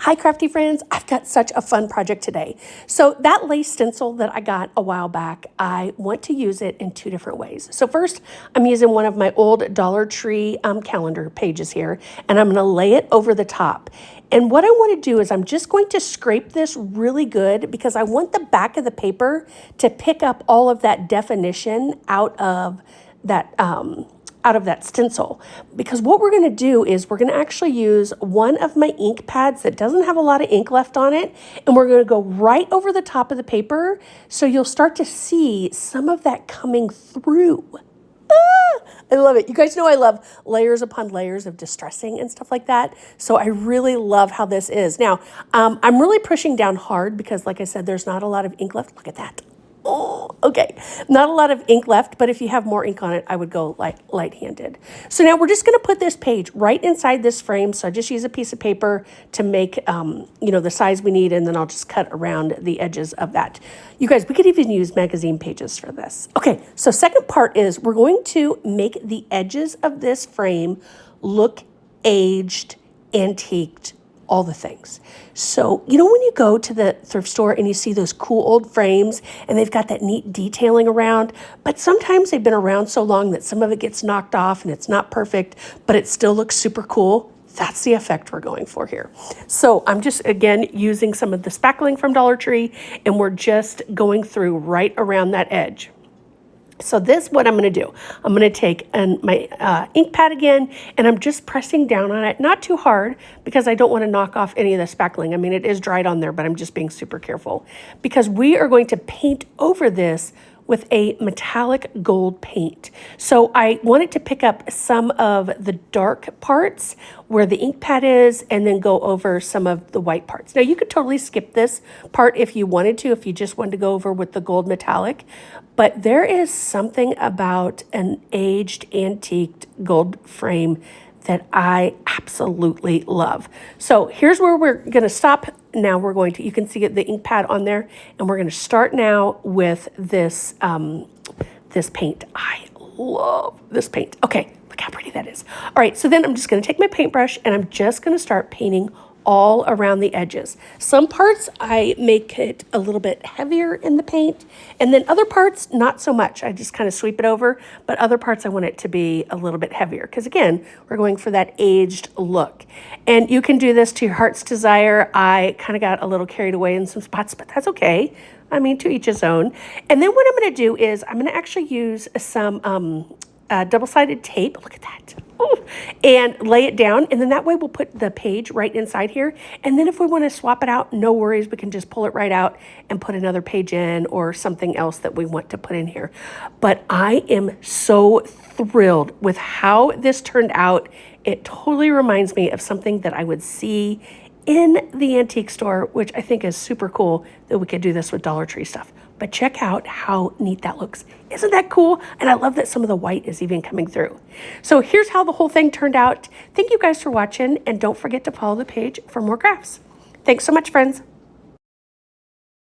Hi, crafty friends. I've got such a fun project today. So that lace stencil that I got a while back, I want to use it in two different ways. So first, I'm using one of my old Dollar Tree calendar pages here, and I'm gonna lay it over the top. And what I want to do is I'm just going to scrape this really good because I want the back of the paper to pick up all of that definition out of that stencil. Because what we're going to do is we're going to actually use one of my ink pads that doesn't have a lot of ink left on it, and we're going to go right over the top of the paper so you'll start to see some of that coming through. I love it. You guys know I love layers upon layers of distressing and stuff like that. So I really love how this is. Now, I'm really pushing down hard because, like I said, there's not a lot of ink left. Look at that. Oh, okay. Not a lot of ink left, but if you have more ink on it, I would go light-handed. So now we're just going to put this page right inside this frame. So I just use a piece of paper to make, the size we need, and then I'll just cut around the edges of that. You guys, we could even use magazine pages for this. Okay, so second part is we're going to make the edges of this frame look aged, antiqued, all the things. So, when you go to the thrift store and you see those cool old frames and they've got that neat detailing around, but sometimes they've been around so long that some of it gets knocked off and it's not perfect, but it still looks super cool. That's the effect we're going for here. So I'm just, again, using some of the spackling from Dollar Tree, and we're just going through right around that edge. So what I'm going to do, I'm going to take my ink pad again, and I'm just pressing down on it, not too hard because I don't want to knock off any of the spackling. I mean, it is dried on there, but I'm just being super careful because we are going to paint over this with a metallic gold paint. So I wanted to pick up some of the dark parts where the ink pad is and then go over some of the white parts. Now you could totally skip this part if you wanted to, if you just wanted to go over with the gold metallic, but there is something about an aged, antiqued gold frame that I absolutely love. So here's where we're gonna stop. Now you can see the ink pad on there, and we're gonna start now with this, this paint. I love this paint. Okay, look how pretty that is. All right, so then I'm just gonna take my paintbrush and I'm just gonna start painting all around the edges. Some parts I make it a little bit heavier in the paint, and then other parts not so much. I just kind of sweep it over, but other parts I want it to be a little bit heavier because again, we're going for that aged look. And you can do this to your heart's desire. I kind of got a little carried away in some spots, but that's okay. I mean, to each his own. And then what I'm going to do is I'm going to actually use some double-sided tape. Look at that. Ooh, and lay it down, and then that way we'll put the page right inside here, and then if we want to swap it out, no worries, we can just pull it right out and put another page in or something else that we want to put in here. But I am so thrilled with how this turned out. It totally reminds me of something that I would see in the antique store, which I think is super cool that we could do this with Dollar Tree stuff. But check out how neat that looks. Isn't that cool? And I love that some of the white is even coming through. So here's how the whole thing turned out. Thank you guys for watching, and don't forget to follow the page for more crafts. Thanks so much, friends.